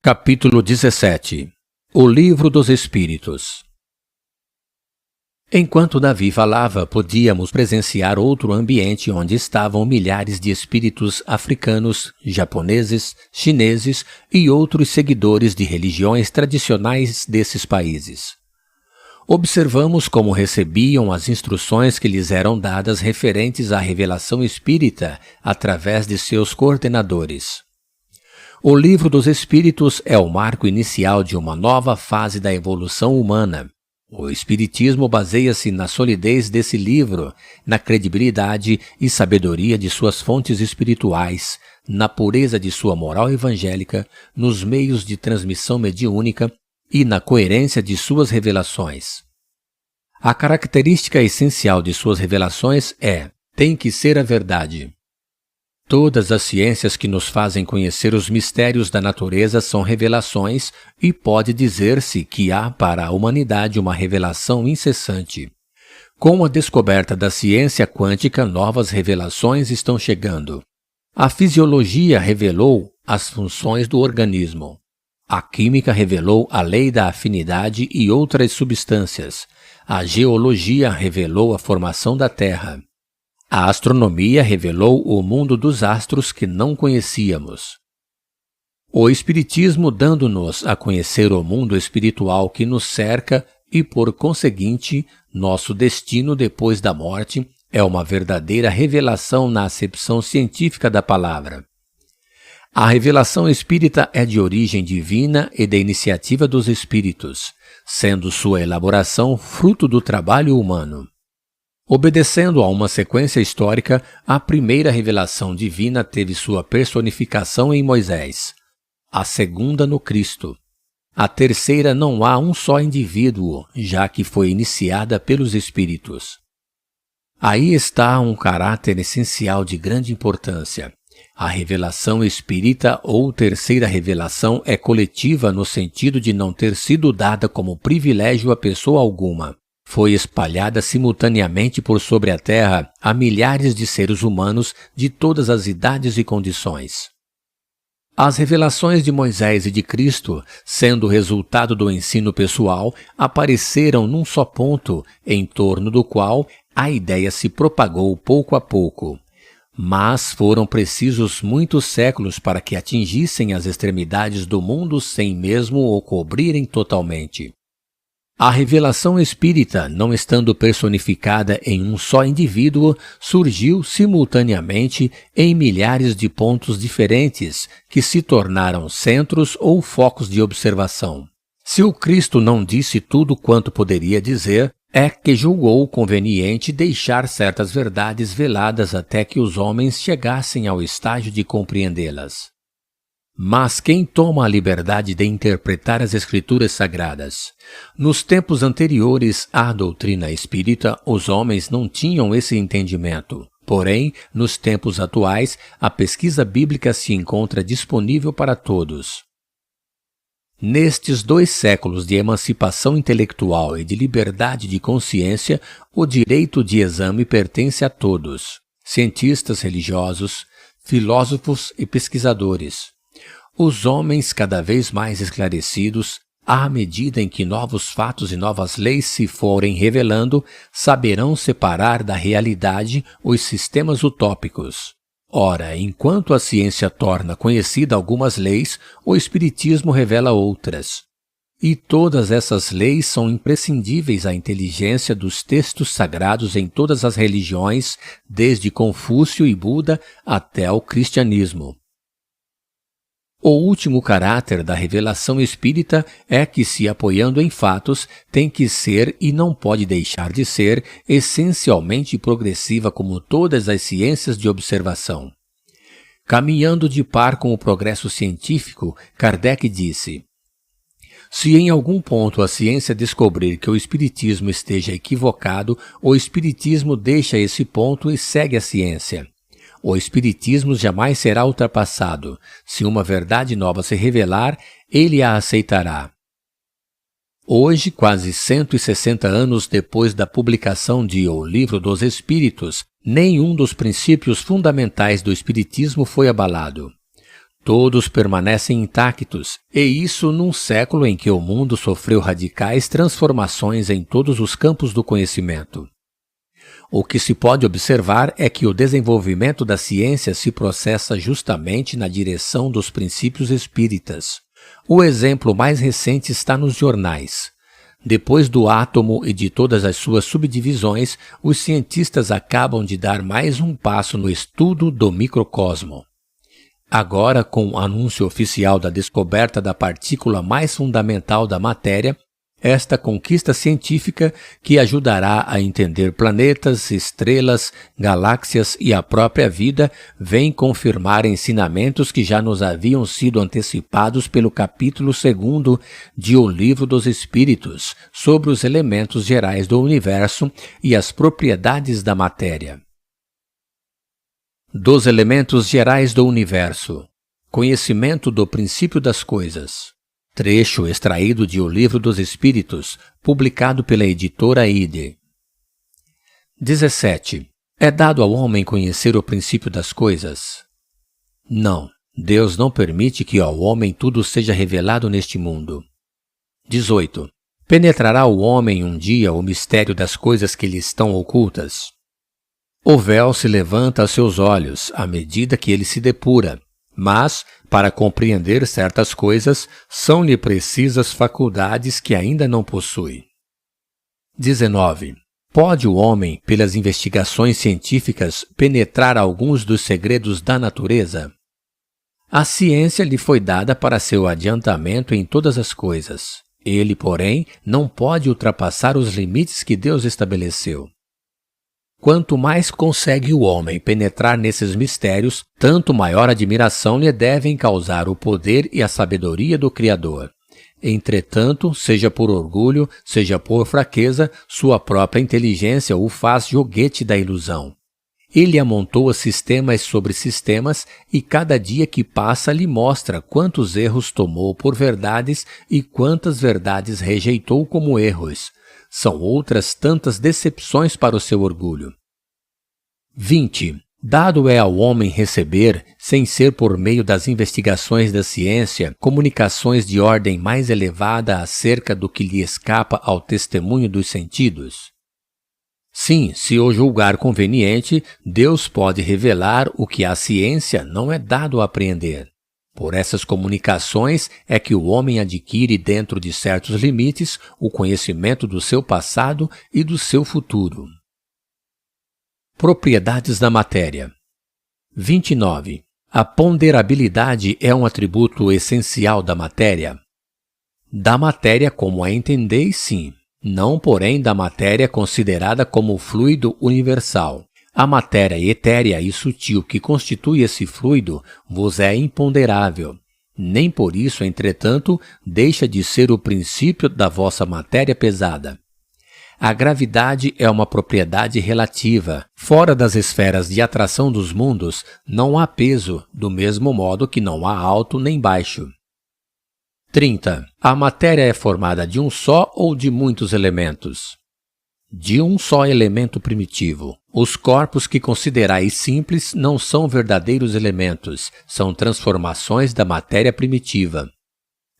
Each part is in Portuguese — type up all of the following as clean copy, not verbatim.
Capítulo 17. O Livro dos Espíritos. Enquanto Davi falava, podíamos presenciar outro ambiente onde estavam milhares de espíritos africanos, japoneses, chineses e outros seguidores de religiões tradicionais desses países. Observamos como recebiam as instruções que lhes eram dadas referentes à revelação espírita através de seus coordenadores. O Livro dos Espíritos é o marco inicial de uma nova fase da evolução humana. O Espiritismo baseia-se na solidez desse livro, na credibilidade e sabedoria de suas fontes espirituais, na pureza de sua moral evangélica, nos meios de transmissão mediúnica e na coerência de suas revelações. A característica essencial de suas revelações tem que ser a verdade. Todas as ciências que nos fazem conhecer os mistérios da natureza são revelações e pode dizer-se que há para a humanidade uma revelação incessante. Com a descoberta da ciência quântica, novas revelações estão chegando. A fisiologia revelou as funções do organismo. A química revelou a lei da afinidade e outras substâncias. A geologia revelou a formação da Terra. A astronomia revelou o mundo dos astros que não conhecíamos. O Espiritismo, dando-nos a conhecer o mundo espiritual que nos cerca e, por conseguinte, nosso destino depois da morte, é uma verdadeira revelação na acepção científica da palavra. A revelação espírita é de origem divina e da iniciativa dos espíritos, sendo sua elaboração fruto do trabalho humano. Obedecendo a uma sequência histórica, a primeira revelação divina teve sua personificação em Moisés, a segunda no Cristo. A terceira não há um só indivíduo, já que foi iniciada pelos Espíritos. Aí está um caráter essencial de grande importância. A revelação espírita ou terceira revelação é coletiva no sentido de não ter sido dada como privilégio a pessoa alguma. Foi espalhada simultaneamente por sobre a Terra a milhares de seres humanos de todas as idades e condições. As revelações de Moisés e de Cristo, sendo resultado do ensino pessoal, apareceram num só ponto, em torno do qual a ideia se propagou pouco a pouco. Mas foram precisos muitos séculos para que atingissem as extremidades do mundo sem mesmo o cobrirem totalmente. A revelação espírita, não estando personificada em um só indivíduo, surgiu simultaneamente em milhares de pontos diferentes, que se tornaram centros ou focos de observação. Se o Cristo não disse tudo quanto poderia dizer, é que julgou conveniente deixar certas verdades veladas até que os homens chegassem ao estágio de compreendê-las. Mas quem toma a liberdade de interpretar as Escrituras Sagradas? Nos tempos anteriores à doutrina espírita, os homens não tinham esse entendimento. Porém, nos tempos atuais, a pesquisa bíblica se encontra disponível para todos. Nestes 2 séculos de emancipação intelectual e de liberdade de consciência, o direito de exame pertence a todos, cientistas religiosos, filósofos e pesquisadores. Os homens, cada vez mais esclarecidos, à medida em que novos fatos e novas leis se forem revelando, saberão separar da realidade os sistemas utópicos. Ora, enquanto a ciência torna conhecida algumas leis, o Espiritismo revela outras. E todas essas leis são imprescindíveis à inteligência dos textos sagrados em todas as religiões, desde Confúcio e Buda até o cristianismo. O último caráter da revelação espírita é que, se apoiando em fatos, tem que ser e não pode deixar de ser essencialmente progressiva como todas as ciências de observação. Caminhando de par com o progresso científico, Kardec disse: se em algum ponto a ciência descobrir que o espiritismo esteja equivocado, o espiritismo deixa esse ponto e segue a ciência. O espiritismo jamais será ultrapassado. Se uma verdade nova se revelar, ele a aceitará. Hoje, quase 160 anos depois da publicação de O Livro dos Espíritos, nenhum dos princípios fundamentais do espiritismo foi abalado. Todos permanecem intactos, e isso num século em que o mundo sofreu radicais transformações em todos os campos do conhecimento. O que se pode observar é que o desenvolvimento da ciência se processa justamente na direção dos princípios espíritas. O exemplo mais recente está nos jornais. Depois do átomo e de todas as suas subdivisões, os cientistas acabam de dar mais um passo no estudo do microcosmo. Agora, com o anúncio oficial da descoberta da partícula mais fundamental da matéria, esta conquista científica, que ajudará a entender planetas, estrelas, galáxias e a própria vida, vem confirmar ensinamentos que já nos haviam sido antecipados pelo capítulo 2º de O Livro dos Espíritos, sobre os elementos gerais do universo e as propriedades da matéria. Dos elementos gerais do universo. Conhecimento do princípio das coisas. Trecho extraído de O Livro dos Espíritos, publicado pela editora Ide. 17. É dado ao homem conhecer o princípio das coisas? Não. Deus não permite que ao homem tudo seja revelado neste mundo. 18. Penetrará o homem um dia o mistério das coisas que lhe estão ocultas? O véu se levanta a seus olhos à medida que ele se depura, mas, para compreender certas coisas, são-lhe precisas faculdades que ainda não possui. 19. Pode o homem, pelas investigações científicas, penetrar alguns dos segredos da natureza? A ciência lhe foi dada para seu adiantamento em todas as coisas. Ele, porém, não pode ultrapassar os limites que Deus estabeleceu. Quanto mais consegue o homem penetrar nesses mistérios, tanto maior admiração lhe devem causar o poder e a sabedoria do Criador. Entretanto, seja por orgulho, seja por fraqueza, sua própria inteligência o faz joguete da ilusão. Ele amontoa sistemas sobre sistemas e cada dia que passa lhe mostra quantos erros tomou por verdades e quantas verdades rejeitou como erros. São outras tantas decepções para o seu orgulho. 20. Dado é ao homem receber, sem ser por meio das investigações da ciência, comunicações de ordem mais elevada acerca do que lhe escapa ao testemunho dos sentidos? Sim, se o julgar conveniente, Deus pode revelar o que à ciência não é dado a apreender. Por essas comunicações é que o homem adquire, dentro de certos limites, o conhecimento do seu passado e do seu futuro. Propriedades da matéria. 29. A ponderabilidade é um atributo essencial da matéria? Da matéria como a entendeis, sim. Não, porém, da matéria considerada como fluido universal. A matéria etérea e sutil que constitui esse fluido vos é imponderável. Nem por isso, entretanto, deixa de ser o princípio da vossa matéria pesada. A gravidade é uma propriedade relativa. Fora das esferas de atração dos mundos, não há peso, do mesmo modo que não há alto nem baixo. 30. A matéria é formada de um só ou de muitos elementos? De um só elemento primitivo. Os corpos que considerais simples não são verdadeiros elementos, são transformações da matéria primitiva.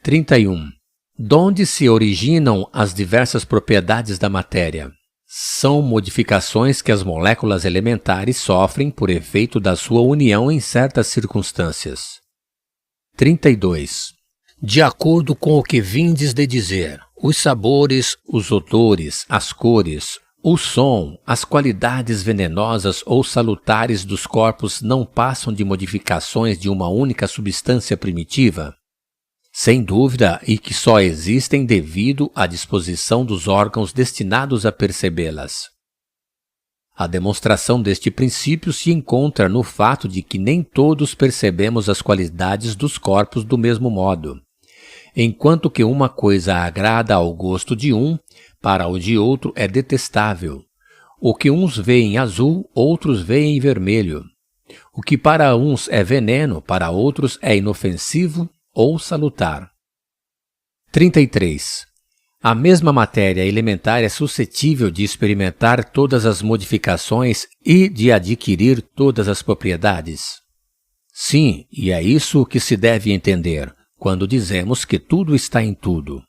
31. Donde se originam as diversas propriedades da matéria? São modificações que as moléculas elementares sofrem por efeito da sua união em certas circunstâncias. 32. De acordo com o que vindes de dizer, os sabores, os odores, as cores, o som, as qualidades venenosas ou salutares dos corpos não passam de modificações de uma única substância primitiva? Sem dúvida, e que só existem devido à disposição dos órgãos destinados a percebê-las. A demonstração deste princípio se encontra no fato de que nem todos percebemos as qualidades dos corpos do mesmo modo. Enquanto que uma coisa agrada ao gosto de um, para o de outro é detestável. O que uns veem azul, outros veem vermelho. O que para uns é veneno, para outros é inofensivo ou salutar. 33. A mesma matéria elementar é suscetível de experimentar todas as modificações e de adquirir todas as propriedades? Sim, e é isso que se deve entender quando dizemos que tudo está em tudo.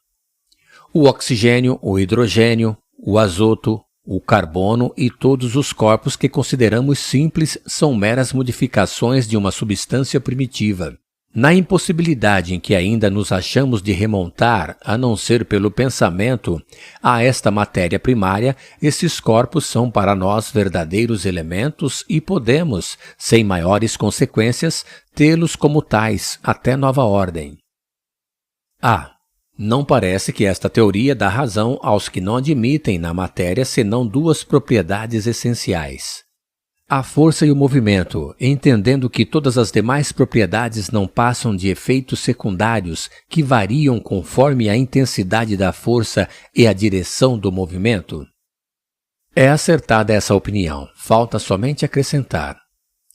O oxigênio, o hidrogênio, o azoto, o carbono e todos os corpos que consideramos simples são meras modificações de uma substância primitiva. Na impossibilidade em que ainda nos achamos de remontar, a não ser pelo pensamento, a esta matéria primária, esses corpos são para nós verdadeiros elementos e podemos, sem maiores consequências, tê-los como tais até nova ordem. Não parece que esta teoria dá razão aos que não admitem na matéria senão duas propriedades essenciais: a força e o movimento, entendendo que todas as demais propriedades não passam de efeitos secundários que variam conforme a intensidade da força e a direção do movimento. É acertada essa opinião, falta somente acrescentar.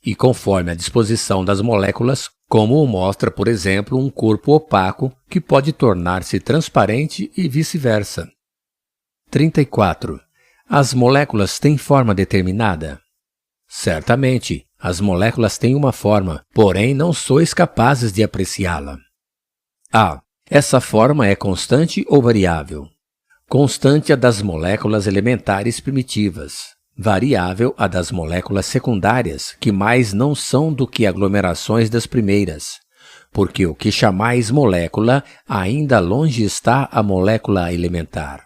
E conforme a disposição das moléculas, como o mostra, por exemplo, um corpo opaco que pode tornar-se transparente e vice-versa. 34. As moléculas têm forma determinada? Certamente, as moléculas têm uma forma, porém não sois capazes de apreciá-la. Essa forma é constante ou variável? Constante a das moléculas elementares primitivas, variável a das moléculas secundárias, que mais não são do que aglomerações das primeiras, porque o que chamais molécula ainda longe está a molécula elementar.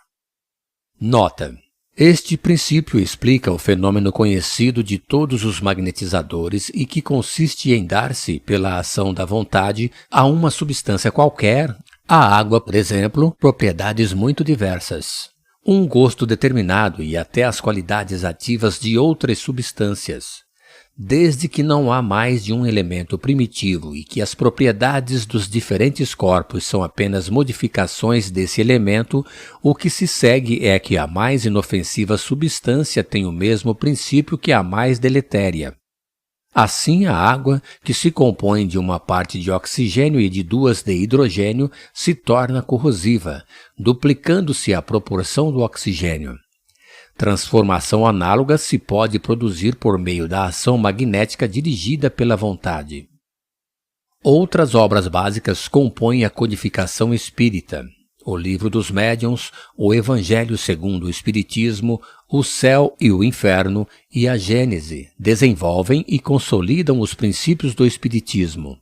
Nota: este princípio explica o fenômeno conhecido de todos os magnetizadores e que consiste em dar-se, pela ação da vontade, a uma substância qualquer, a água, por exemplo, propriedades muito diversas, um gosto determinado e até as qualidades ativas de outras substâncias. Desde que não há mais de um elemento primitivo e que as propriedades dos diferentes corpos são apenas modificações desse elemento, o que se segue é que a mais inofensiva substância tem o mesmo princípio que a mais deletéria. Assim, a água, que se compõe de uma parte de oxigênio e de duas de hidrogênio, se torna corrosiva, duplicando-se a proporção do oxigênio. Transformação análoga se pode produzir por meio da ação magnética dirigida pela vontade. Outras obras básicas compõem a codificação espírita, o Livro dos Médiuns, o Evangelho segundo o Espiritismo, o Céu e o Inferno e a Gênese, desenvolvem e consolidam os princípios do Espiritismo.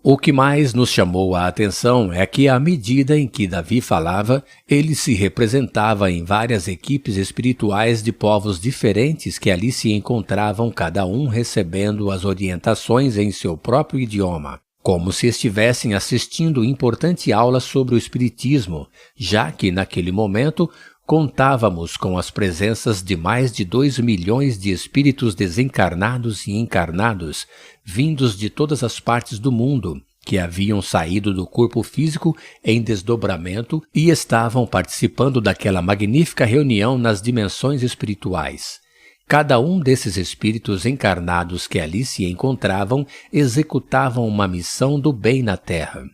O que mais nos chamou a atenção é que, à medida em que Davi falava, ele se representava em várias equipes espirituais de povos diferentes que ali se encontravam, cada um recebendo as orientações em seu próprio idioma, como se estivessem assistindo importante aula sobre o Espiritismo, já que, naquele momento, contávamos com as presenças de mais de 2 milhões de espíritos desencarnados e encarnados, vindos de todas as partes do mundo, que haviam saído do corpo físico em desdobramento e estavam participando daquela magnífica reunião nas dimensões espirituais. Cada um desses espíritos encarnados que ali se encontravam executavam uma missão do bem na Terra.